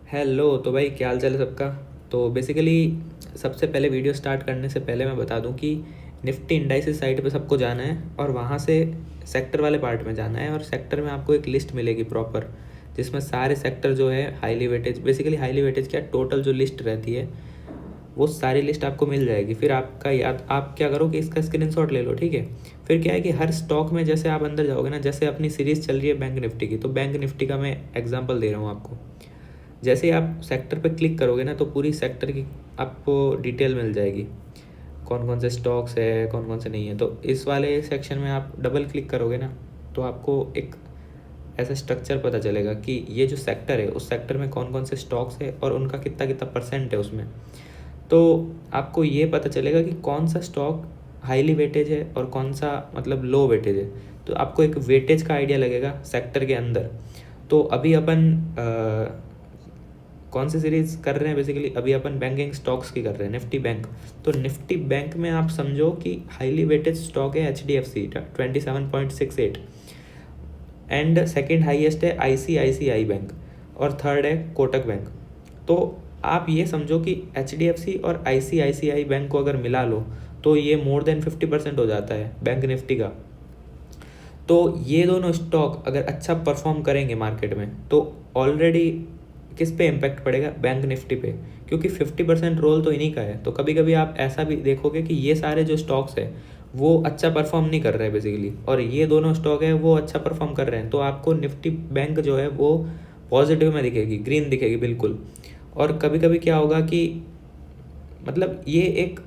Hello. तो भाई क्या हाल चाल है सबका। तो बेसिकली सबसे पहले वीडियो स्टार्ट करने से पहले मैं बता दूं कि निफ्टी इंडाइसिस साइट पे सबको जाना है और वहाँ से सेक्टर वाले पार्ट में जाना है। और सेक्टर में आपको एक लिस्ट मिलेगी प्रॉपर, जिसमें सारे सेक्टर जो है highly weightage, basically highly weightage क्या, टोटल जो लिस्ट रहती है वो सारी लिस्ट आपको मिल जाएगी। फिर आपका याद आप क्या करो कि इसका स्क्रीनशॉट ले लो, ठीक है। फिर क्या है कि हर स्टॉक में जैसे आप अंदर जाओगे ना, जैसे अपनी सीरीज़ चल रही है बैंक निफ्टी की, तो बैंक निफ्टी का मैं एग्जांपल दे रहा हूँ आपको। जैसे ही आप सेक्टर पे क्लिक करोगे ना, तो पूरी सेक्टर की आपको डिटेल मिल जाएगी, कौन कौन से स्टॉक्स है, कौन कौन से नहीं है। तो इस वाले सेक्शन में आप डबल क्लिक करोगे ना, तो आपको एक ऐसा स्ट्रक्चर पता चलेगा कि ये जो सेक्टर है उस सेक्टर में कौन कौन से स्टॉक्स है और उनका कितना कितना परसेंट है उसमें। तो आपको ये पता चलेगा कि कौन सा स्टॉक हाईली वेटेज है और कौन सा मतलब लो वेटेज है। तो आपको एक वेटेज का आइडिया लगेगा सेक्टर के अंदर। तो अभी अपन कौन सी सीरीज कर रहे हैं, बेसिकली अभी अपन बैंकिंग स्टॉक्स की कर रहे हैं, निफ्टी बैंक। तो निफ्टी बैंक में आप समझो कि हाईली वेटेज स्टॉक है HDFC 27.68, एंड सेकंड हाईएस्ट है ICICI बैंक, और थर्ड है कोटक बैंक। तो आप ये समझो कि HDFC और ICICI बैंक को अगर मिला लो तो ये मोर देन 50% हो जाता है बैंक निफ्टी का। तो ये दोनों स्टॉक अगर अच्छा परफॉर्म करेंगे मार्केट में, तो ऑलरेडी किस पे इम्पैक्ट पड़ेगा, बैंक निफ्टी पे, क्योंकि 50% रोल तो इन्हीं का है। तो कभी कभी आप ऐसा भी देखोगे कि ये सारे जो स्टॉक्स है वो अच्छा परफॉर्म नहीं कर रहे हैं बेसिकली, और ये दोनों स्टॉक है वो अच्छा परफॉर्म कर रहे हैं, तो आपको निफ्टी बैंक जो है वो पॉजिटिव में दिखेगी, ग्रीन दिखेगी बिल्कुल। और कभी कभी क्या होगा कि मतलब ये एक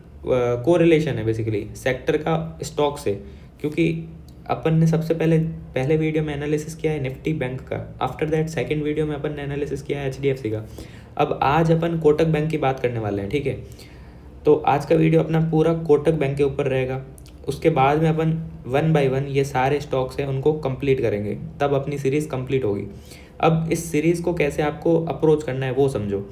कोरिलेशन है बेसिकली सेक्टर का स्टॉक से, क्योंकि अपन ने सबसे पहले पहले वीडियो में एनालिसिस किया है निफ्टी बैंक का, आफ्टर दैट सेकंड वीडियो में अपन ने एनालिसिस किया है HDFC का। अब आज अपन कोटक बैंक की बात करने वाले हैं, ठीक है। तो आज का वीडियो अपना पूरा कोटक बैंक के ऊपर रहेगा। उसके बाद में अपन वन बाय वन ये सारे स्टॉक्स हैं उनको कंप्लीट करेंगे, तब अपनी सीरीज़ कंप्लीट होगी। अब इस सीरीज़ को कैसे आपको अप्रोच करना है वो समझो।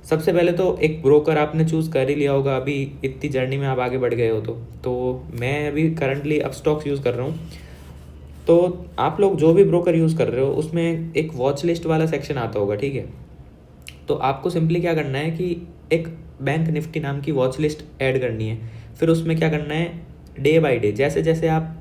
सबसे पहले तो एक ब्रोकर आपने चूज़ कर ही लिया होगा, अभी इतनी जर्नी में आप आगे बढ़ गए हो तो मैं अभी करंटली अपस्टॉक्स यूज़ कर रहा हूँ। तो आप लोग जो भी ब्रोकर यूज़ कर रहे हो उसमें एक वॉच लिस्ट वाला सेक्शन आता होगा, ठीक है। तो आपको सिंपली क्या करना है कि एक बैंक निफ्टी नाम की वॉच लिस्ट ऐड करनी है। फिर उसमें क्या करना है, डे बाय डे जैसे जैसे आप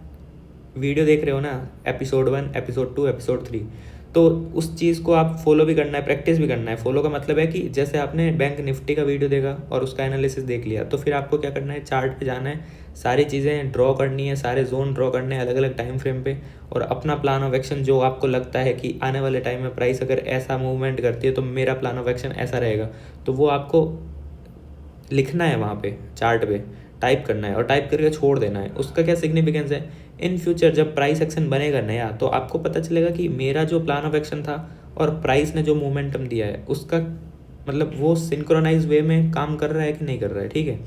वीडियो देख रहे हो ना, एपिसोड 1, एपिसोड 2, एपिसोड 3, तो उस चीज़ को आप फॉलो भी करना है, प्रैक्टिस भी करना है। फॉलो का मतलब है कि जैसे आपने बैंक निफ्टी का वीडियो देखा और उसका एनालिसिस देख लिया, तो फिर आपको क्या करना है, चार्ट पे जाना है, सारी चीज़ें ड्रॉ करनी है, सारे जोन ड्रॉ करने हैं अलग अलग टाइम फ्रेम पे, और अपना प्लान ऑफ एक्शन जो आपको लगता है कि आने वाले टाइम में प्राइस अगर ऐसा मूवमेंट करती है तो मेरा प्लान ऑफ एक्शन ऐसा रहेगा, तो वो आपको लिखना है वहाँ पे चार्ट पे, टाइप करना है और टाइप करके छोड़ देना है। उसका क्या सिग्निफिकेंस है, इन फ्यूचर जब प्राइस एक्शन बनेगा नया, तो आपको पता चलेगा कि मेरा जो प्लान ऑफ एक्शन था और प्राइस ने जो मोमेंटम दिया है उसका मतलब वो सिंक्रोनाइज वे में काम कर रहा है कि नहीं कर रहा है, ठीक है।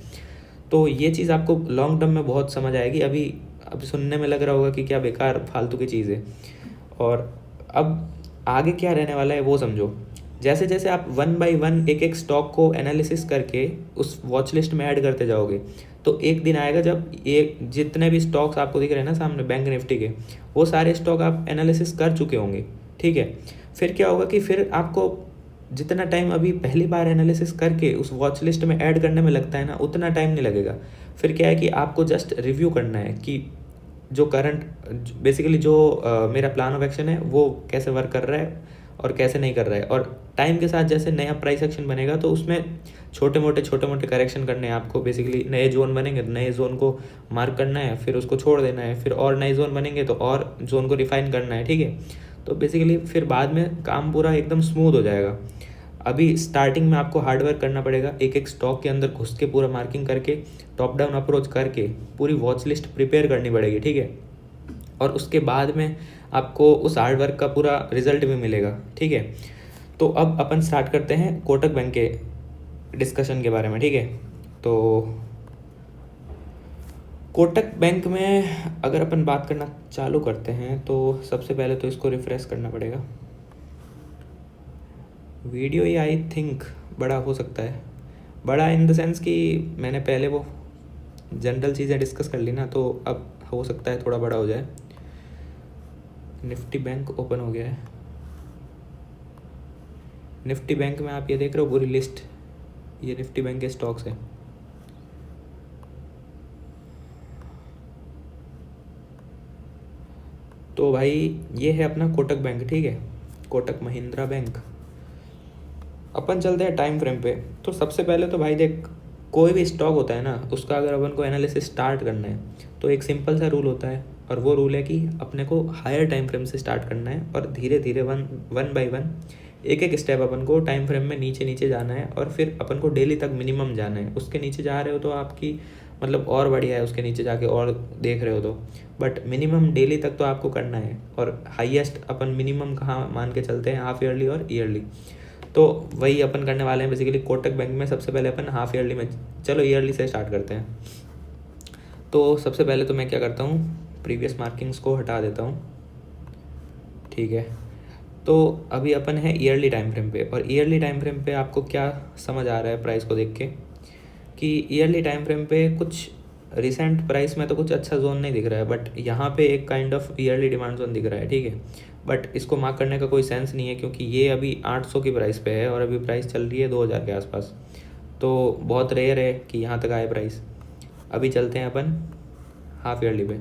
तो ये चीज़ आपको लॉन्ग टर्म में बहुत समझ आएगी। अब सुनने में लग रहा होगा कि क्या बेकार फालतू की चीज़ है, और अब आगे क्या रहने वाला है वो समझो। जैसे जैसे आप वन बाय वन एक एक स्टॉक को एनालिसिस करके उस वॉच लिस्ट में ऐड करते जाओगे, तो एक दिन आएगा जब ये जितने भी स्टॉक्स आपको दिख रहे हैं ना सामने बैंक निफ्टी के, वो सारे स्टॉक आप एनालिसिस कर चुके होंगे, ठीक है। फिर क्या होगा कि फिर आपको जितना टाइम अभी पहली बार एनालिसिस करके उस वॉच लिस्ट में ऐड करने में लगता है ना, उतना टाइम नहीं लगेगा। फिर क्या है कि आपको जस्ट रिव्यू करना है कि जो करंट बेसिकली जो मेरा प्लान ऑफ एक्शन है वो कैसे वर्क कर रहा है और कैसे नहीं कर रहा है। और टाइम के साथ जैसे नया प्राइस एक्शन बनेगा तो उसमें छोटे मोटे करेक्शन करने हैं आपको। बेसिकली नए जोन बनेंगे तो नए जोन को मार्क करना है, फिर उसको छोड़ देना है, फिर और नए जोन बनेंगे तो और जोन को रिफाइन करना है, ठीक है। तो बेसिकली फिर बाद में काम पूरा एकदम स्मूथ हो जाएगा। अभी स्टार्टिंग में आपको हार्ड वर्क करना पड़ेगा, एक एक स्टॉक के अंदर घुस के पूरा मार्किंग करके टॉप डाउन अप्रोच करके पूरी वॉच लिस्ट प्रिपेयर करनी पड़ेगी, ठीक है। और उसके बाद में आपको उस हार्ड वर्क का पूरा रिजल्ट भी मिलेगा, ठीक है। तो अब अपन स्टार्ट करते हैं कोटक बैंक के डिस्कशन के बारे में, ठीक है। तो कोटक बैंक में अगर अपन बात करना चालू करते हैं तो सबसे पहले तो इसको रिफ्रेश करना पड़ेगा। वीडियो ही आई थिंक बड़ा हो सकता है, बड़ा इन द सेंस कि मैंने पहले वो जनरल चीज़ें डिस्कस कर ली ना, तो अब हो सकता है थोड़ा बड़ा हो जाए। निफ्टी बैंक ओपन हो गया है। निफ्टी बैंक में आप ये देख रहे हो पूरी लिस्ट, ये निफ्टी बैंक के स्टॉक्स है। तो भाई ये है अपना कोटक बैंक, ठीक है, कोटक महिंद्रा बैंक। अपन चलते हैं टाइम फ्रेम पे। तो सबसे पहले तो भाई देख, कोई भी स्टॉक होता है ना, उसका अगर अपन को एनालिसिस स्टार्ट करना है तो एक सिंपल सा रूल होता है, और वो रूल है कि अपने को हायर टाइम फ्रेम से स्टार्ट करना है और धीरे धीरे वन बाय वन एक एक स्टेप अपन को टाइम फ्रेम में नीचे नीचे जाना है, और फिर अपन को डेली तक मिनिमम जाना है। उसके नीचे जा रहे हो तो आपकी मतलब और बढ़िया है, उसके नीचे जाके और देख रहे हो तो, बट मिनिमम डेली तक तो आपको करना है। और हाईएस्ट अपन मिनिमम कहाँ मान के चलते हैं, हाफ ईयरली और ईयरली। तो वही अपन करने वाले हैं बेसिकली कोटक बैंक में। सबसे पहले अपन हाफ ईयरली में, चलो ईयरली से स्टार्ट करते हैं। तो सबसे पहले तो मैं क्या करता हूँ, प्रीवियस मार्किंग्स को हटा देता हूँ, ठीक है। तो अभी अपन है ईयरली टाइम फ्रेम पे, और ईयरली टाइम फ्रेम पे आपको क्या समझ आ रहा है प्राइस को देख के, कि ईयरली टाइम फ्रेम पे कुछ रिसेंट प्राइस में तो कुछ अच्छा जोन नहीं दिख रहा है, बट यहाँ पे एक kind of yearly demand zone दिख रहा है, ठीक है। बट इसको मार्क करने का कोई सेंस नहीं है, क्योंकि ये अभी 800 की प्राइस पे है और अभी प्राइस चल रही है 2000 के आसपास। तो बहुत रेयर है कि यहाँ तक आए प्राइस। अभी चलते हैं अपन हाफ ईयरली पे।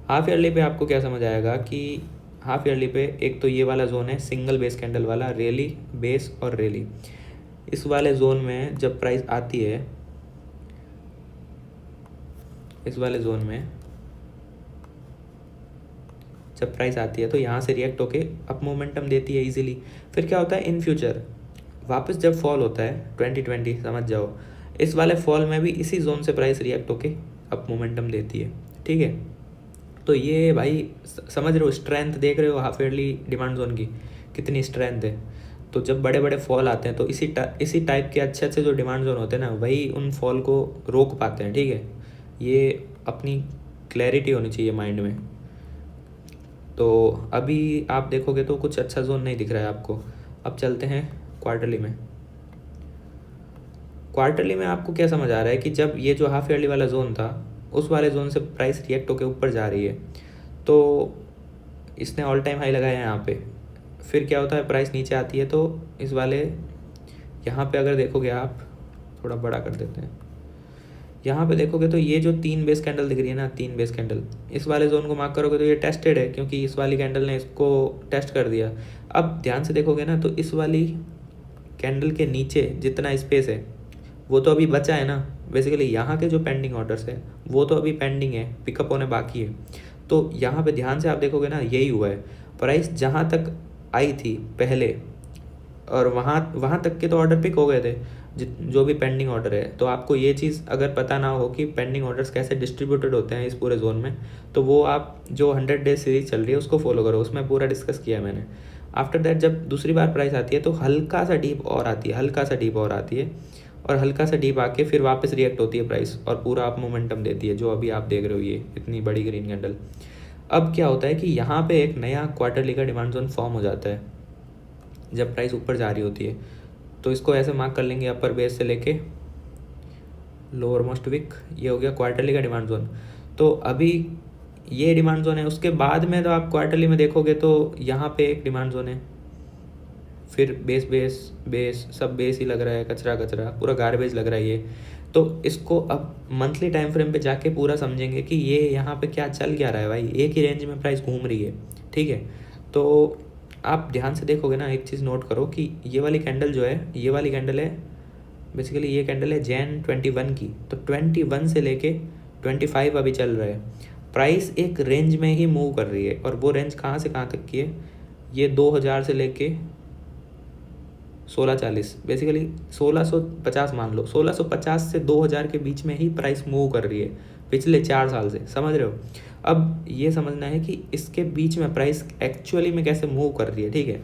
हाफ ईयरली पे आपको क्या समझ आएगा कि हाफ ईयरली पे एक तो ये वाला जोन है सिंगल बेस कैंडल वाला, रेली बेस और रेली। इस वाले जोन में जब प्राइस आती है, इस वाले जोन में जब प्राइस आती है तो यहाँ से रिएक्ट होके अप मोमेंटम देती है इजीली। फिर क्या होता है इन फ्यूचर, वापस जब फॉल होता है 2020 समझ जाओ, इस वाले फॉल में भी इसी जोन से प्राइस रिएक्ट होके अप मोमेंटम देती है, ठीक है। तो ये भाई समझ रहे हो, स्ट्रेंथ देख रहे हो हाफ ईयरली डिमांड जोन की कितनी स्ट्रेंथ है। तो जब बड़े बड़े फॉल आते हैं तो इसी टाइप के अच्छे अच्छे जो डिमांड जोन होते हैं ना, वही उन फॉल को रोक पाते हैं, ठीक है। ये अपनी क्लैरिटी होनी चाहिए माइंड में। तो अभी आप देखोगे तो कुछ अच्छा जोन नहीं दिख रहा है आपको। अब चलते हैं क्वार्टरली में। क्वार्टरली में आपको क्या समझ आ रहा है कि जब ये जो हाफ ईयरली वाला जोन था, उस वाले जोन से प्राइस रिएक्ट होकर ऊपर जा रही है, तो इसने ऑल टाइम हाई लगाया है यहाँ पे। फिर क्या होता है, प्राइस नीचे आती है तो इस वाले यहाँ पे अगर देखोगे आप, थोड़ा बड़ा कर देते हैं, यहाँ पे देखोगे तो ये जो 3 बेस कैंडल दिख रही है ना, 3 बेस कैंडल, इस वाले जोन को मार्क करोगे तो ये टेस्टेड है, क्योंकि इस वाली कैंडल ने इसको टेस्ट कर दिया। अब ध्यान से देखोगे ना तो इस वाली कैंडल के नीचे जितना स्पेस है वो तो अभी बचा है ना, बेसिकली यहाँ के जो पेंडिंग ऑर्डर्स है वो तो अभी पेंडिंग है, पिकअप होने बाकी है। तो यहाँ पे ध्यान से आप देखोगे ना, यही हुआ है, प्राइस जहाँ तक आई थी पहले और वहाँ तक के तो ऑर्डर पिक हो गए थे, जो भी पेंडिंग ऑर्डर है। तो आपको ये चीज़ अगर पता ना हो कि पेंडिंग ऑर्डर्स कैसे डिस्ट्रीब्यूटेड होते हैं इस पूरे जोन में, तो वो आप जो 100 डेज सीरीज चल रही है उसको फॉलो करो, उसमें पूरा डिस्कस किया है मैंने। आफ्टर दैट जब दूसरी बार प्राइस आती है तो हल्का सा डीप और आती है, हल्का सा डीप और आती है, और हल्का सा डीप आके फिर वापस रिएक्ट होती है प्राइस और पूरा आप मोमेंटम देती है, जो अभी आप देख रहे हो ये इतनी बड़ी ग्रीन कैंडल। अब क्या होता है कि यहाँ पे एक नया क्वार्टरली का डिमांड जोन फॉर्म हो जाता है जब प्राइस ऊपर जा रही होती है। तो इसको ऐसे मार्क कर लेंगे, अपर बेस से लेके लोअर मोस्ट विक, ये हो गया क्वार्टरली का डिमांड जोन। तो अभी ये डिमांड जोन है, उसके बाद में तो आप क्वार्टरली में देखोगे तो यहाँ पे एक डिमांड जोन है, फिर बेस बेस बेस, सब बेस ही लग रहा है, कचरा कचरा पूरा गार्बेज लग रहा है ये। तो इसको अब मंथली टाइम फ्रेम पे जाके पूरा समझेंगे कि ये यहाँ पे क्या चल क्या रहा है भाई, एक ही रेंज में प्राइस घूम रही है, ठीक है। तो आप ध्यान से देखोगे ना, एक चीज़ नोट करो कि ये वाली कैंडल जो है, ये वाली कैंडल है बेसिकली, ये कैंडल है Jan 21 की। तो 21 से लेके 25 अभी चल रहा है, प्राइस एक रेंज में ही मूव कर रही है, और वो रेंज कहाँ से कहाँ तक की है, ये 2000 से लेके 1640, बेसिकली 1650 मान लो, 1650 से 2000 के बीच में ही प्राइस मूव कर रही है पिछले 4 साल से, समझ रहे हो। अब ये समझना है कि इसके बीच में प्राइस एक्चुअली में कैसे मूव कर रही है, ठीक है।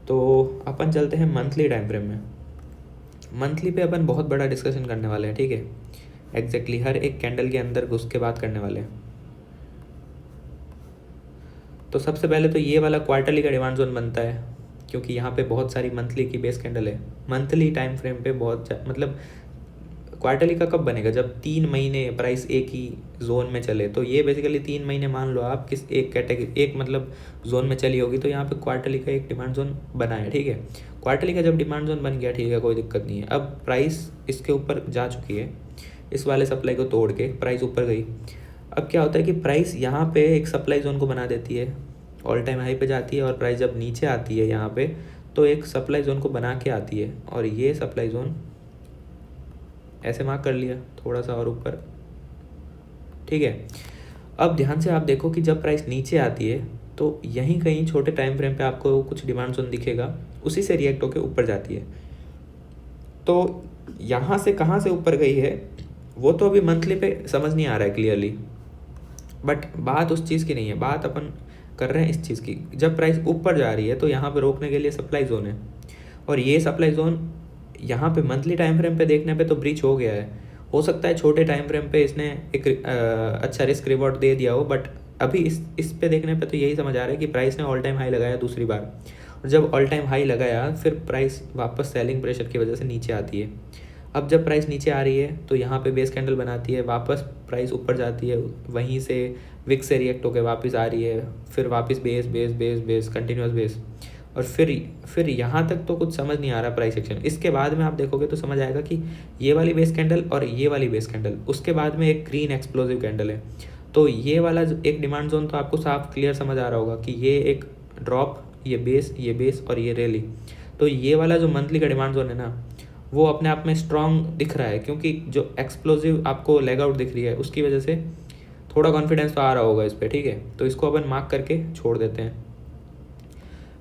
तो अपन चलते हैं मंथली टाइम फ्रेम में। मंथली पे अपन बहुत बड़ा डिस्कशन करने वाले हैं, ठीक है, एग्जैक्टली हर एक कैंडल के अंदर घुस के बात करने वाले हैं। तो सबसे पहले तो ये वाला क्वार्टरली का डिमांड जोन बनता है, क्योंकि यहाँ पे बहुत सारी मंथली की बेस कैंडल है। मंथली टाइम फ्रेम पे बहुत मतलब क्वार्टरली का कब बनेगा, जब 3 महीने प्राइस एक ही जोन में चले। तो ये बेसिकली 3 महीने मान लो आप किस एक कैटेगरी एक मतलब जोन में चली होगी, तो यहाँ पे क्वार्टरली का एक डिमांड जोन बना है, ठीक है। क्वार्टरली का जब डिमांड जोन बन गया, ठीक है, कोई दिक्कत नहीं है। अब प्राइस इसके ऊपर जा चुकी है, इस वाले सप्लाई को तोड़ के प्राइस ऊपर गई। अब क्या होता है कि प्राइस यहाँ पे एक सप्लाई जोन को बना देती है, ऑल टाइम हाई पे जाती है, और प्राइस जब नीचे आती है यहाँ पे तो एक सप्लाई जोन को बना के आती है, और ये सप्लाई जोन ऐसे मार्क कर लिया थोड़ा सा और ऊपर, ठीक है। अब ध्यान से आप देखो कि जब प्राइस नीचे आती है तो यहीं कहीं छोटे टाइम फ्रेम पे आपको कुछ डिमांड जोन दिखेगा, उसी से रिएक्ट होकर ऊपर जाती है। तो यहाँ से कहाँ से ऊपर गई है वो तो अभी मंथली पे समझ नहीं आ रहा है क्लियरली, बट बात उस चीज़ की नहीं है, बात अपन कर रहे हैं इस चीज़ की। जब प्राइस ऊपर जा रही है तो यहाँ पे रोकने के लिए सप्लाई जोन है, और ये सप्लाई जोन यहाँ पे मंथली टाइम फ्रेम पे देखने पे तो ब्रीच हो गया है। हो सकता है छोटे टाइम फ्रेम पे इसने एक अच्छा रिस्क रिवॉर्ड दे दिया हो, बट अभी इस पे देखने पे तो यही समझ आ रहा है कि प्राइस ने ऑल टाइम हाई लगाया दूसरी बार, और जब ऑल टाइम हाई लगाया फिर प्राइस वापस सेलिंग प्रेशर की वजह से नीचे आती है। अब जब प्राइस नीचे आ रही है तो यहाँ पे बेस कैंडल बनाती है, वापस प्राइस ऊपर जाती है, वहीं से विक से रिएक्ट होकर वापस आ रही है, फिर वापस base base base base continuous base, और फिर यहाँ तक तो कुछ समझ नहीं आ रहा प्राइस एक्शन। इसके बाद में आप देखोगे तो समझ आएगा कि ये वाली बेस कैंडल और ये वाली बेस कैंडल, उसके बाद में एक ग्रीन एक्सप्लोजिव कैंडल है। तो ये वाला एक डिमांड जोन तो आपको साफ क्लियर समझ आ रहा होगा कि ये एक ड्रॉप, ये बेस और ये रैली। तो ये वाला जो मंथली का डिमांड जोन है ना, वो अपने आप में स्ट्रॉन्ग दिख रहा है, क्योंकि जो एक्सप्लोजिव आपको लेग आउट दिख रही है उसकी वजह से थोड़ा कॉन्फिडेंस तो आ रहा होगा इस पर, ठीक है। तो इसको अपन मार्क करके छोड़ देते हैं।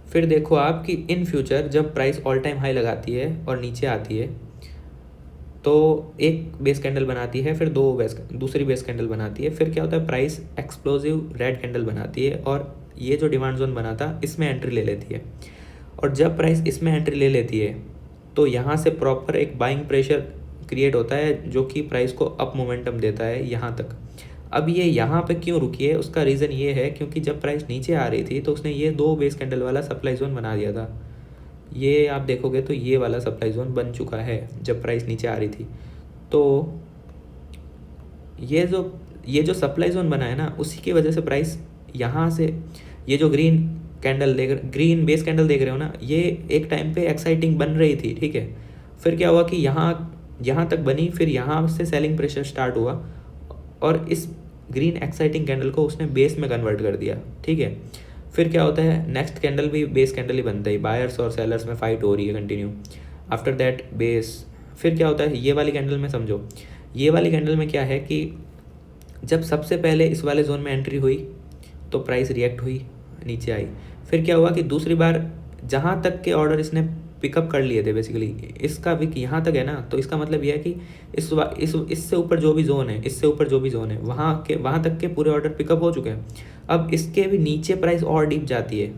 फिर देखो आप कि इन फ्यूचर जब प्राइस ऑल टाइम हाई लगाती है और नीचे आती है तो एक बेस कैंडल बनाती है, फिर दूसरी बेस कैंडल बनाती है, फिर क्या होता है प्राइस एक्सप्लोजिव रेड कैंडल बनाती है, और ये जो डिमांड जोन बना था इसमें एंट्री ले लेती है। और जब प्राइस इसमें एंट्री ले लेती है तो यहाँ से प्रॉपर एक बाइंग प्रेशर क्रिएट होता है, जो कि प्राइस को अप मोमेंटम देता है यहाँ तक। अब ये यहाँ पे क्यों रुकी है, उसका रीज़न ये है क्योंकि जब प्राइस नीचे आ रही थी तो उसने ये 2 बेस कैंडल वाला सप्लाई जोन बना दिया था। ये आप देखोगे तो ये वाला सप्लाई जोन बन चुका है जब प्राइस नीचे आ रही थी। तो ये जो सप्लाई जोन बना है ना, उसी की वजह से प्राइस यहाँ से ये जो ग्रीन बेस कैंडल देख रहे हो ना, ये एक टाइम पे एक्साइटिंग बन रही थी, ठीक है। फिर क्या हुआ कि यहाँ तक बनी, फिर यहाँ से सेलिंग प्रेशर स्टार्ट हुआ, और इस ग्रीन एक्साइटिंग कैंडल को उसने बेस में कन्वर्ट कर दिया, ठीक है। फिर क्या होता है, नेक्स्ट कैंडल भी बेस कैंडल ही बनता है, बायर्स और सेलर्स में फाइट हो रही है कंटिन्यू। आफ्टर दैट बेस, फिर क्या होता है, ये वाली कैंडल में समझो, ये वाली कैंडल में क्या है कि जब सबसे पहले इस वाले जोन में एंट्री हुई तो प्राइस रिएक्ट हुई, नीचे आई। फिर क्या हुआ कि दूसरी बार जहाँ तक के ऑर्डर इसने पिकअप कर लिए थे, बेसिकली इसका विक यहाँ तक है ना, तो इसका मतलब यह है कि इससे ऊपर जो भी जोन है, इससे ऊपर जो भी जोन है, वहाँ तक के पूरे ऑर्डर पिकअप हो चुके हैं। अब इसके भी नीचे प्राइस और डीप जाती है,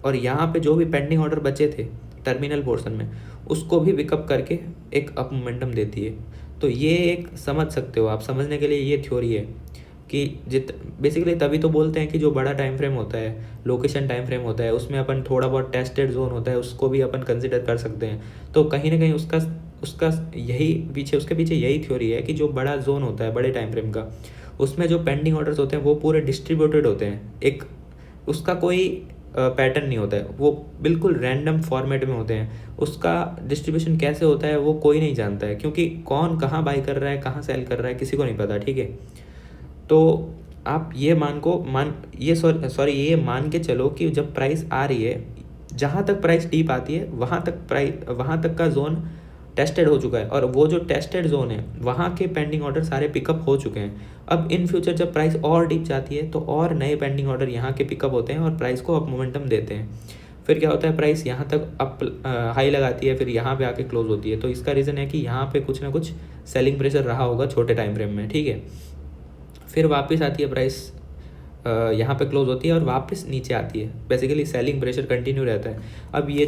और यहाँ पे जो भी पेंडिंग ऑर्डर बचे थे टर्मिनल पोर्शन में, उसको भी पिकअप करके एक अप मोमेंटम देती है। तो ये एक समझ सकते हो आप, समझने के लिए ये थ्योरी है कि बेसिकली तभी तो बोलते हैं कि जो बड़ा टाइम फ्रेम होता है, लोकेशन टाइम फ्रेम होता है, उसमें अपन थोड़ा बहुत टेस्टेड जोन होता है, उसको भी अपन कंसिडर कर सकते हैं। तो कहीं ना कहीं उसका उसके पीछे यही थ्योरी है कि जो बड़ा जोन होता है बड़े टाइम फ्रेम का, उसमें जो पेंडिंग ऑर्डर्स होते हैं वो पूरे डिस्ट्रीब्यूटेड होते हैं, एक उसका कोई पैटर्न नहीं होता है, वो बिल्कुल रैंडम फॉर्मेट में होते हैं। उसका डिस्ट्रीब्यूशन कैसे होता है वो कोई नहीं जानता है, क्योंकि कौन कहाँ बाई कर रहा है, कहाँ सेल कर रहा है, किसी को नहीं पता, ठीक है। तो आप ये मान के चलो कि जब प्राइस आ रही है, जहाँ तक प्राइस डीप आती है वहाँ तक का जोन टेस्टेड हो चुका है, और वो जो टेस्टेड जोन है वहाँ के पेंडिंग ऑर्डर सारे पिकअप हो चुके हैं। अब इन फ्यूचर जब प्राइस और डीप जाती है तो और नए पेंडिंग ऑर्डर यहाँ के पिकअप होते हैं और प्राइस को अप मोमेंटम देते हैं। फिर क्या होता है, प्राइस यहाँ तक अप हाई लगाती है, फिर यहाँ पे आके क्लोज होती है। तो इसका रीज़न है कि यहाँ पे कुछ ना कुछ सेलिंग प्रेशर रहा होगा छोटे टाइम फ्रेम में, ठीक है। फिर वापस आती है प्राइस, यहाँ पे क्लोज होती है और वापस नीचे आती है। बेसिकली सेलिंग प्रेशर कंटिन्यू रहता है। अब ये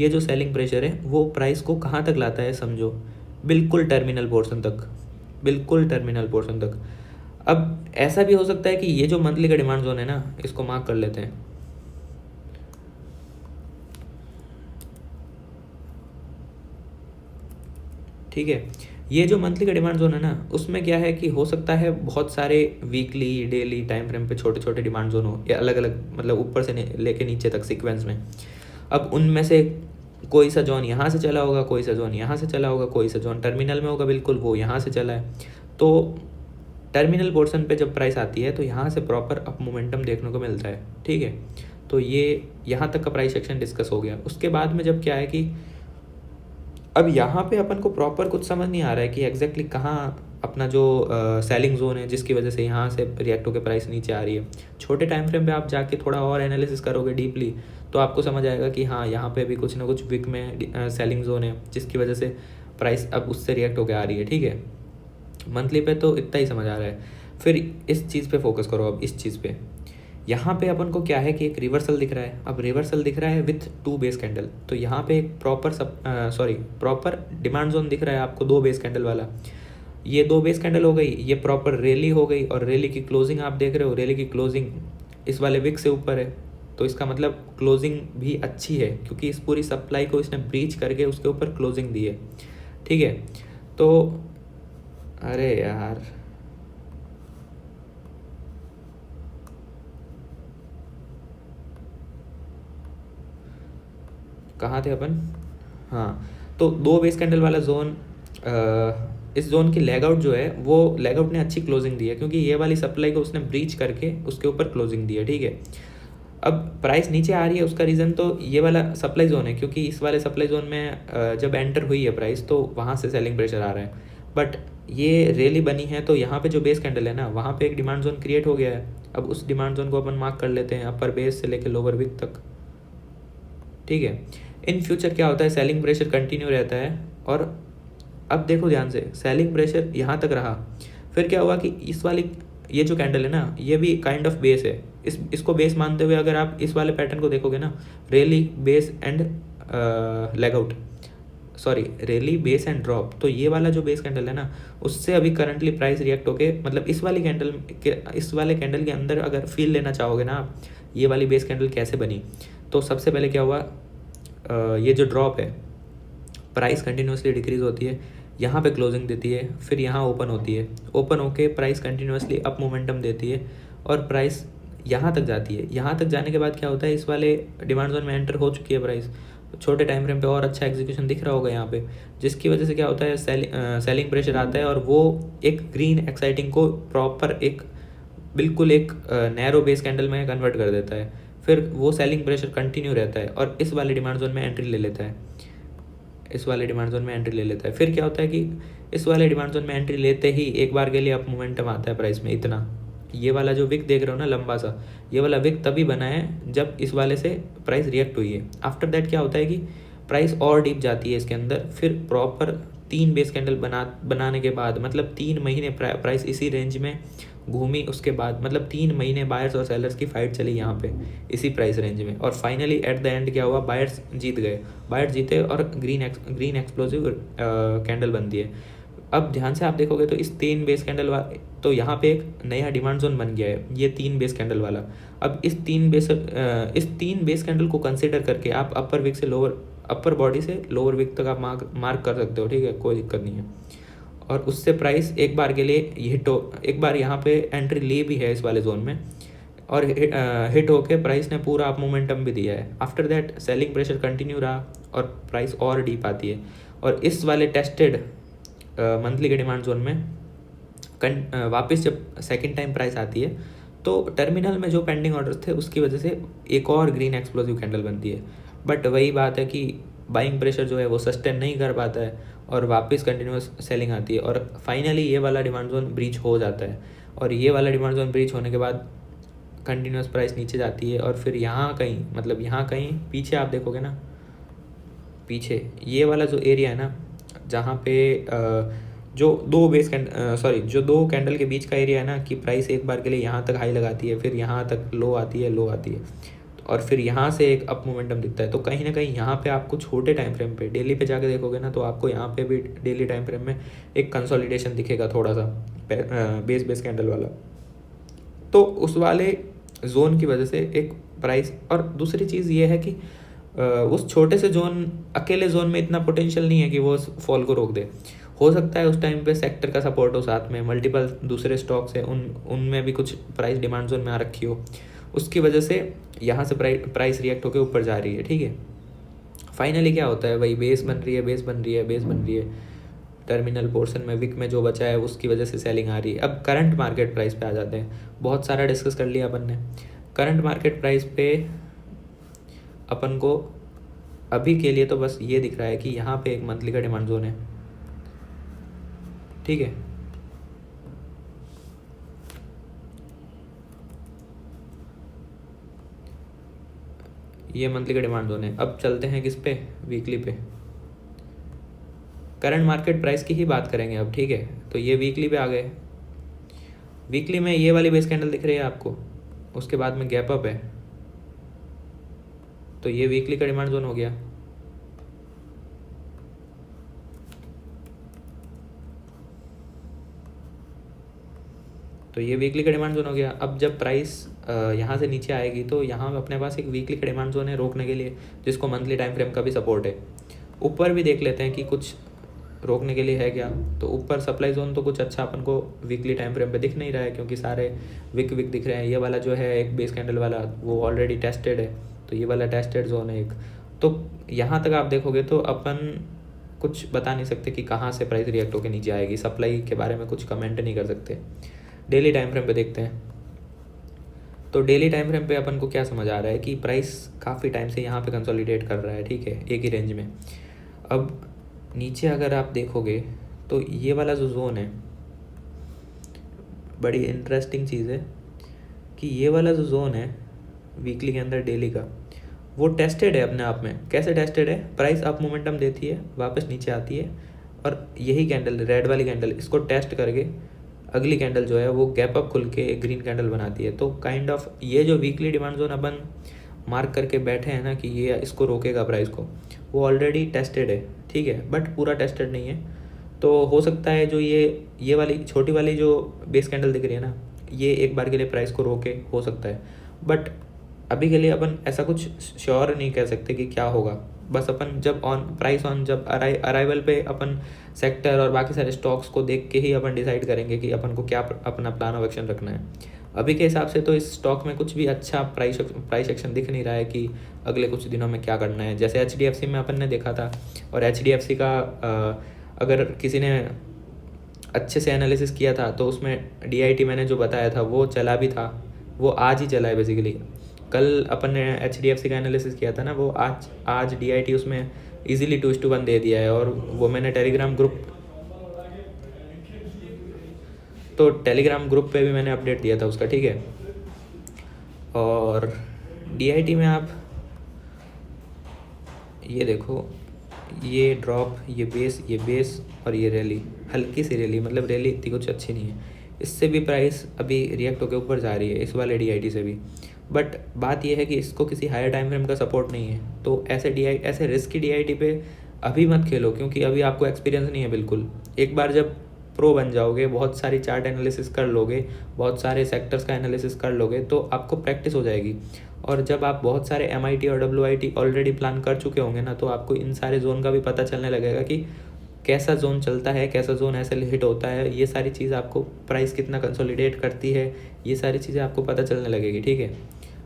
जो सेलिंग प्रेशर है वो प्राइस को कहाँ तक लाता है, समझो, बिल्कुल टर्मिनल पोर्शन तक, बिल्कुल टर्मिनल पोर्शन तक। अब ऐसा भी हो सकता है कि ये जो मंथली का डिमांड जोन है ना, इसको मार्क कर लेते हैं, ठीक है। ये जो मंथली का डिमांड जोन है ना, उसमें क्या है कि हो सकता है बहुत सारे वीकली डेली टाइम फ्रेम पे छोटे छोटे डिमांड जोन हो, या अलग अलग मतलब ऊपर से लेके नीचे तक सीक्वेंस में। अब उनमें से कोई सा जोन यहाँ से चला होगा, कोई सा जोन यहाँ से चला होगा, कोई सा जोन टर्मिनल में होगा बिल्कुल वो यहाँ से चला है। तो टर्मिनल पोर्शन पे जब प्राइस आती है तो यहाँ से प्रॉपर अप मोमेंटम देखने को मिलता है, ठीक है। तो ये यहाँ तक का प्राइस सेक्शन डिस्कस हो गया। उसके बाद में जब क्या है कि अब यहाँ पे अपन को प्रॉपर कुछ समझ नहीं आ रहा है कि एग्जैक्टली कहाँ अपना जो सेलिंग जोन है जिसकी वजह से यहाँ से रिएक्ट होकर प्राइस नीचे आ रही है। छोटे टाइम फ्रेम पे आप जाके थोड़ा और एनालिसिस करोगे डीपली तो आपको समझ आएगा कि हाँ यहाँ पे भी कुछ ना कुछ विक में सेलिंग जोन है जिसकी वजह से प्राइस अब उससे रिएक्ट होकर आ रही है, ठीक है। मंथली पे तो इतना ही समझ आ रहा है। फिर इस चीज़ पे फोकस करो। अब इस चीज़ पे यहाँ पे अपन को क्या है कि एक रिवर्सल दिख रहा है। अब रिवर्सल दिख रहा है विथ 2 बेस कैंडल। तो यहाँ पे एक प्रॉपर डिमांड जोन दिख रहा है आपको 2 बेस कैंडल वाला। ये 2 बेस कैंडल हो गई, ये प्रॉपर रैली हो गई, और रैली की क्लोजिंग आप देख रहे हो, रैली की क्लोजिंग इस वाले विक से ऊपर है। तो इसका मतलब क्लोजिंग भी अच्छी है क्योंकि इस पूरी सप्लाई को इसने ब्रीच करके उसके ऊपर क्लोजिंग दी है, ठीक है। तो अरे यार कहाँ थे अपन? हाँ, तो 2 बेस कैंडल वाला जोन, इस जोन की लेग आउट जो है वो लेग आउट ने अच्छी क्लोजिंग दी है क्योंकि ये वाली सप्लाई को उसने ब्रीच करके उसके ऊपर क्लोजिंग दी है, ठीक है। अब प्राइस नीचे आ रही है उसका रीज़न तो ये वाला सप्लाई जोन है क्योंकि इस वाले सप्लाई जोन में जब एंटर हुई है प्राइस तो वहाँ से सेलिंग प्रेशर आ रहा है। बट ये रैली बनी है तो यहाँ पे जो बेस कैंडल है ना वहाँ पे एक डिमांड जोन क्रिएट हो गया है। अब उस डिमांड जोन को अपन मार्क कर लेते हैं अपर बेस से लेकर लोअर विक तक, ठीक है। इन फ्यूचर क्या होता है, सेलिंग प्रेशर कंटिन्यू रहता है। और अब देखो ध्यान से, सेलिंग प्रेशर यहाँ तक रहा, फिर क्या हुआ कि इस वाली ये जो कैंडल है ना ये भी काइंड ऑफ बेस है। इसको बेस मानते हुए अगर आप इस वाले पैटर्न को देखोगे ना, rally base and leg out, sorry rally base and drop, तो ये वाला जो बेस कैंडल है ना उससे अभी करंटली प्राइस रिएक्ट होके मतलब इस वाले कैंडल के अंदर अगर फील लेना चाहोगे ना आप ये वाली बेस कैंडल कैसे बनी, तो सबसे पहले क्या हुआ, ये जो ड्रॉप है प्राइस कंटिन्यूसली डिक्रीज होती है, यहाँ पे क्लोजिंग देती है, फिर यहाँ ओपन होती है, ओपन होके प्राइस कंटिन्यूसली अप मोमेंटम देती है और प्राइस यहाँ तक जाती है। यहाँ तक जाने के बाद क्या होता है, इस वाले डिमांड जोन में एंटर हो चुकी है प्राइस, छोटे टाइम फ्रेम पे और अच्छा एग्जीक्यूशन दिख रहा होगा यहाँ पे, जिसकी वजह से क्या होता है सेलिंग प्रेशर आता है और वो एक ग्रीन एक्साइटिंग को प्रॉपर एक बिल्कुल एक नैरो बेस कैंडल में कन्वर्ट कर देता है। फिर वो सेलिंग प्रेशर कंटिन्यू रहता है और इस वाले डिमांड जोन में एंट्री ले लेता है, इस वाले डिमांड जोन में एंट्री ले लेता है। फिर क्या होता है कि इस वाले डिमांड जोन में एंट्री लेते ही एक बार के लिए अप मोमेंटम आता है प्राइस में इतना। ये वाला जो विक देख रहे हो ना लंबा सा, ये वाला विक तभी बना है जब इस वाले से प्राइस रिएक्ट हुई है। आफ्टर दैट क्या होता है कि प्राइस और डीप जाती है इसके अंदर, फिर प्रॉपर 3 बेस कैंडल बनाने के बाद मतलब 3 महीने प्राइस इसी रेंज में घूमी, उसके बाद मतलब 3 महीने बायर्स और सेलर्स की फाइट चली यहाँ पे इसी प्राइस रेंज में, और फाइनली एट द एंड क्या हुआ, बायर्स जीत गए, बायर्स जीते और ग्रीन एक्सप्लोसिव कैंडल बनती है। अब ध्यान से आप देखोगे तो इस 3 बेस कैंडल वाला, तो यहाँ पे एक नया डिमांड जोन बन गया है ये 3 बेस कैंडल वाला। अब इस 3 बेस कैंडल को कंसिडर करके आप अपर बॉडी से लोअर विक तक आप मार्क कर सकते हो, ठीक है, कोई दिक्कत नहीं है। और उससे प्राइस एक बार के लिए एक बार यहाँ पे एंट्री ली भी है इस वाले जोन में, और हिट होके प्राइस ने पूरा अप मोमेंटम भी दिया है। After that selling pressure continue रहा और प्राइस और डीप आती है, और इस वाले टेस्टेड मंथली के डिमांड जोन में वापस जब सेकंड टाइम प्राइस आती है तो टर्मिनल में जो पेंडिंग ऑर्डर्स थे उसकी वजह से एक और ग्रीन एक्सप्लोसिव कैंडल बनती है। बट वही बात है कि बाइंग प्रेशर जो है वो सस्टेन नहीं कर पाता है और वापस कंटिन्यूस सेलिंग आती है, और फाइनली ये वाला डिमांड जोन ब्रीच हो जाता है। और ये वाला डिमांड जोन ब्रीच होने के बाद कंटिन्यूस प्राइस नीचे जाती है, और फिर यहाँ कहीं मतलब यहाँ कहीं पीछे आप देखोगे ना, पीछे ये वाला जो एरिया है ना जहाँ पे जो 2 कैंडल के बीच का एरिया है ना कि प्राइस एक बार के लिए यहाँ तक हाई लगाती है, फिर यहाँ तक लो आती है, और फिर यहाँ से एक अप मोमेंटम दिखता है। तो कहीं ना कहीं यहाँ पे आपको छोटे टाइम फ्रेम पे डेली पे जाके देखोगे ना तो आपको यहाँ पे भी डेली टाइम फ्रेम में एक कंसोलिडेशन दिखेगा थोड़ा सा बेस कैंडल वाला। तो उस वाले जोन की वजह से एक प्राइस, और दूसरी चीज़ ये है कि उस छोटे से जोन अकेले जोन में इतना पोटेंशियल नहीं है कि वो फॉल को रोक दे। हो सकता है उस टाइम पे सेक्टर का सपोर्ट हो, साथ में मल्टीपल दूसरे स्टॉक्स हैं उनमें भी कुछ प्राइस डिमांड जोन में आ रखी हो, उसकी वजह से यहाँ से प्राइस रिएक्ट होकर ऊपर जा रही है, ठीक है। फाइनली क्या होता है भाई, बेस बन रही है, बेस बन रही है, बेस बन रही है, टर्मिनल पोर्शन में विक में जो बचा है उसकी वजह से सेलिंग आ रही है। अब करंट मार्केट प्राइस पे आ जाते हैं, बहुत सारा डिस्कस कर लिया अपन ने। करंट मार्केट प्राइस पे अपन को अभी के लिए तो बस ये दिख रहा है कि यहाँ पे एक मंथली का डिमांड जोन है, ठीक है। ये मंथली का डिमांड जोन है। अब चलते हैं किस पे, वीकली पे। करंट मार्केट प्राइस की ही बात करेंगे अब, ठीक है। तो ये वीकली पे आ गए। वीकली में ये वाली बेस कैंडल दिख रही है आपको, उसके बाद में गैप अप है, तो ये वीकली का डिमांड जोन हो गया। तो ये वीकली का डिमांड जोन हो गया। अब जब प्राइस यहाँ से नीचे आएगी तो यहाँ अपने पास एक वीकली का डिमांड जोन है रोकने के लिए, जिसको मंथली टाइम फ्रेम का भी सपोर्ट है। ऊपर भी देख लेते हैं कि कुछ रोकने के लिए है क्या। तो ऊपर सप्लाई जोन तो कुछ अच्छा अपन को वीकली टाइम फ्रेम पे दिख नहीं रहा है, क्योंकि सारे विक दिख रहे हैं। ये वाला जो है एक बेस कैंडल वाला, वो ऑलरेडी टेस्टेड है, तो ये वाला टेस्टेड जोन है एक। तो यहाँ तक आप देखोगे तो अपन कुछ बता नहीं सकते कि कहाँ से प्राइस रिएक्ट होकर नीचे आएगी। सप्लाई के बारे में कुछ कमेंट नहीं कर सकते। डेली टाइम फ्रेम पे देखते हैं। तो डेली टाइम फ्रेम पे अपन को क्या समझ आ रहा है कि प्राइस काफ़ी टाइम से यहाँ पे कंसोलिडेट कर रहा है, ठीक है, एक ही रेंज में। अब नीचे अगर आप देखोगे तो ये वाला जो जोन है, बड़ी इंटरेस्टिंग चीज़ है कि ये वाला जो जोन है वीकली के अंदर डेली का, वो टेस्टेड है अपने आप में। कैसे टेस्टेड है, प्राइस अप मोमेंटम देती है, वापस नीचे आती है, और यही कैंडल, रेड वाली कैंडल, इसको टेस्ट करके अगली कैंडल जो है वो गैप अप खुल के एक ग्रीन कैंडल बनाती है। तो काइंड ऑफ ये जो वीकली डिमांड जोन अपन मार्क करके बैठे हैं ना कि ये इसको रोकेगा प्राइस को, वो ऑलरेडी टेस्टेड है, ठीक है, बट पूरा टेस्टेड नहीं है। तो हो सकता है जो ये वाली छोटी वाली जो बेस कैंडल दिख रही है ना, ये एक बार के लिए प्राइस को रोके, हो सकता है। बट अभी के लिए अपन ऐसा कुछ श्योर नहीं कह सकते कि क्या होगा। बस अपन जब जब अराइवल पे अपन सेक्टर और बाकी सारे स्टॉक्स को देख के ही अपन डिसाइड करेंगे कि अपन को क्या अपना प्लान ऑफ एक्शन रखना है। अभी के हिसाब से तो इस स्टॉक में कुछ भी अच्छा प्राइस एक्शन दिख नहीं रहा है कि अगले कुछ दिनों में क्या करना है। जैसे HDFC में अपन ने देखा था, और HDFC का अगर किसी ने अच्छे से एनालिसिस किया था तो उसमें DIT मैंने जो बताया था वो चला भी था, वो आज ही चला है बेसिकली। कल अपन ने HDFC का एनालिसिस किया था ना, वो आज DIT उसमें इजीली 2:1 दे दिया है। और वो मैंने टेलीग्राम ग्रुप पे भी मैंने अपडेट दिया था उसका, ठीक है। और DIT में आप ये देखो, ये ड्रॉप, ये बेस और ये रैली, हल्की सी रैली, मतलब रैली इतनी कुछ अच्छी नहीं है। इससे भी प्राइस अभी रिएक्ट होकर ऊपर जा रही है, इस वाले DIT से भी। बट बात यह है कि इसको किसी हायर टाइम फ्रेम का सपोर्ट नहीं है, तो ऐसे रिस्की DIT पे अभी मत खेलो, क्योंकि अभी आपको एक्सपीरियंस नहीं है बिल्कुल। एक बार जब प्रो बन जाओगे, बहुत सारी चार्ट एनालिसिस कर लोगे, बहुत सारे सेक्टर्स का एनालिसिस कर लोगे, तो आपको प्रैक्टिस हो जाएगी। और जब आप बहुत सारे MIT और WIT ऑलरेडी प्लान कर चुके होंगे ना, तो आपको इन सारे जोन का भी पता चलने लगेगा कि कैसा जोन चलता है, कैसा जोन ऐसे हिट होता है। ये सारी चीज़ आपको, प्राइस कितना कंसोलिडेट करती है, ये सारी चीज़ें आपको पता चलने लगेगी, ठीक है।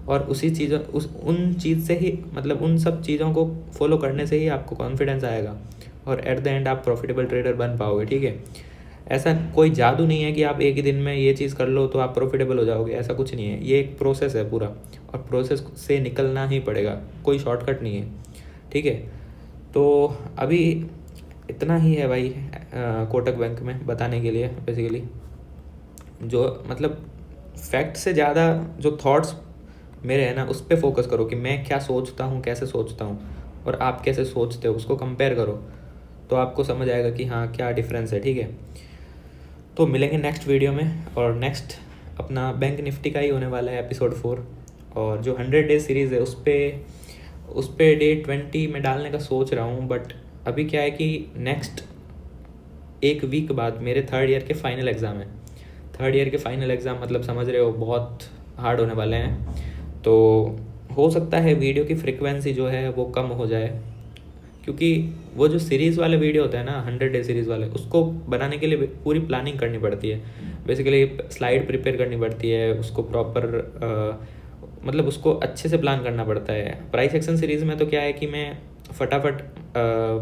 और उन चीज़ से ही, मतलब उन सब चीज़ों को फॉलो करने से ही आपको कॉन्फिडेंस आएगा, और एट द एंड आप प्रॉफिटेबल ट्रेडर बन पाओगे, ठीक है। ऐसा कोई जादू नहीं है कि आप एक ही दिन में ये चीज़ कर लो तो आप प्रॉफिटेबल हो जाओगे, ऐसा कुछ नहीं है। ये एक प्रोसेस है पूरा, और प्रोसेस से निकलना ही पड़ेगा, कोई शॉर्टकट नहीं है, ठीक है। तो अभी इतना ही है भाई कोटक बैंक में बताने के लिए। बेसिकली जो, मतलब फैक्ट से ज़्यादा जो थॉट्स मेरे हैं ना, उस पर फोकस करो कि मैं क्या सोचता हूँ, कैसे सोचता हूँ, और आप कैसे सोचते हो, उसको कंपेयर करो, तो आपको समझ आएगा कि हाँ क्या डिफरेंस है, ठीक है। तो मिलेंगे नेक्स्ट वीडियो में, और नेक्स्ट अपना बैंक निफ्टी का ही होने वाला है एपिसोड 4। और जो 100 डेज सीरीज़ है उस पे डे 20 में डालने का सोच रहा हूँ। बट अभी क्या है कि नेक्स्ट एक वीक बाद मेरे 3rd ईयर के फाइनल एग्ज़ाम है। 3rd ईयर के फाइनल एग्ज़ाम, मतलब समझ रहे हो, बहुत हार्ड होने वाले हैं। तो हो सकता है वीडियो की फ्रिक्वेंसी जो है वो कम हो जाए, क्योंकि वो जो सीरीज़ वाले वीडियो होता है ना 100 डे सीरीज़ वाले, उसको बनाने के लिए पूरी प्लानिंग करनी पड़ती है। बेसिकली स्लाइड प्रिपेयर करनी पड़ती है, उसको प्रॉपर मतलब उसको अच्छे से प्लान करना पड़ता है। प्राइस एक्शन सीरीज़ में तो क्या है कि मैं फटाफट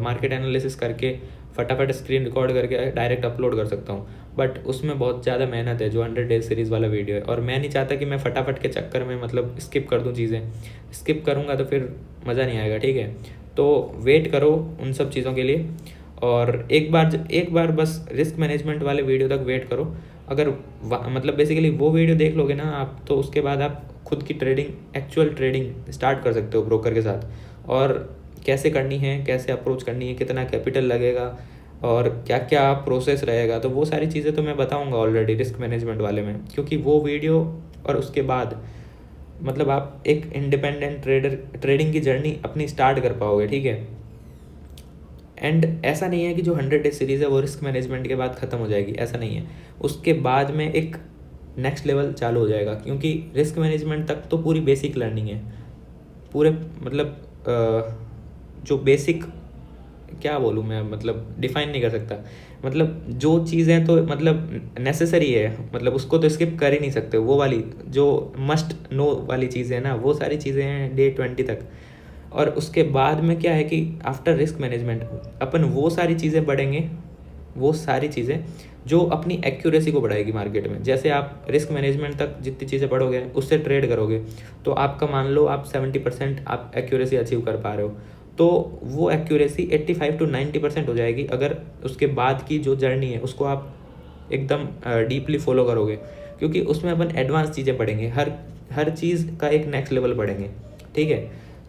मार्केट एनालिसिस करके फटाफट स्क्रीन रिकॉर्ड करके डायरेक्ट अपलोड कर सकता हूँ, बट उसमें बहुत ज़्यादा मेहनत है जो 100 डे सीरीज़ वाला वीडियो है। और मैं नहीं चाहता कि मैं फटाफट के चक्कर में मतलब स्किप कर दूँ चीज़ें, स्किप करूँगा तो फिर मज़ा नहीं आएगा, ठीक है। तो वेट करो उन सब चीज़ों के लिए, और एक बार बस रिस्क मैनेजमेंट वाले वीडियो तक वेट करो। अगर मतलब बेसिकली वो वीडियो देख लोगे ना आप, तो उसके बाद आप खुद की ट्रेडिंग, एक्चुअल ट्रेडिंग स्टार्ट कर सकते हो ब्रोकर के साथ। और कैसे करनी है, कैसे अप्रोच करनी है, कितना कैपिटल लगेगा और क्या क्या प्रोसेस रहेगा, तो वो सारी चीज़ें तो मैं बताऊंगा ऑलरेडी रिस्क मैनेजमेंट वाले में। क्योंकि वो वीडियो और उसके बाद मतलब आप एक इंडिपेंडेंट ट्रेडिंग की जर्नी अपनी स्टार्ट कर पाओगे, ठीक है। एंड ऐसा नहीं है कि जो 100 डे सीरीज़ है वो रिस्क मैनेजमेंट के बाद ख़त्म हो जाएगी, ऐसा नहीं है। उसके बाद में एक नेक्स्ट लेवल चालू हो जाएगा, क्योंकि रिस्क मैनेजमेंट तक तो पूरी बेसिक लर्निंग है, पूरे मतलब जो बेसिक, क्या बोलूँ मैं, मतलब डिफाइन नहीं कर सकता। मतलब जो चीज़ें तो मतलब नेसेसरी है, मतलब उसको तो स्किप कर ही नहीं सकते, वो वाली जो मस्ट नो वाली चीज़ें हैं ना, वो सारी चीज़ें हैं डे 20 तक। और उसके बाद में क्या है कि आफ्टर रिस्क मैनेजमेंट अपन वो सारी चीज़ें बढ़ेंगे, वो सारी चीज़ें जो अपनी एक्यूरेसी को बढ़ाएगी मार्केट में। जैसे आप रिस्क मैनेजमेंट तक जितनी चीज़ें पढ़ोगे, उससे ट्रेड करोगे, तो आपका मान लो आप 70% आप एक्यूरेसी अचीव कर पा रहे हो, तो वो एक्यूरेसी 85 to 90% हो जाएगी अगर उसके बाद की जो जर्नी है उसको आप एकदम डीपली फॉलो करोगे। क्योंकि उसमें अपन एडवांस चीज़ें पढ़ेंगे, हर चीज़ का एक नेक्स्ट लेवल पढ़ेंगे, ठीक है।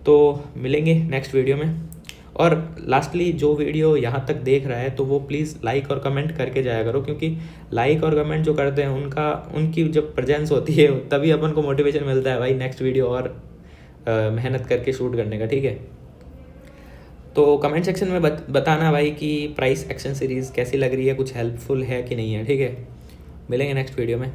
तो मिलेंगे नेक्स्ट वीडियो में। और लास्टली जो वीडियो यहाँ तक देख रहा है तो वो प्लीज़ लाइक और कमेंट करके जाया करो, क्योंकि लाइक और कमेंट जो करते हैं उनकी जब प्रेजेंस होती है तभी अपन को मोटिवेशन मिलता है भाई नेक्स्ट वीडियो और मेहनत करके शूट करने का, ठीक है। तो कमेंट सेक्शन में बताना भाई कि प्राइस एक्शन सीरीज़ कैसी लग रही है, कुछ हेल्पफुल है कि नहीं है, ठीक है। मिलेंगे नेक्स्ट वीडियो में।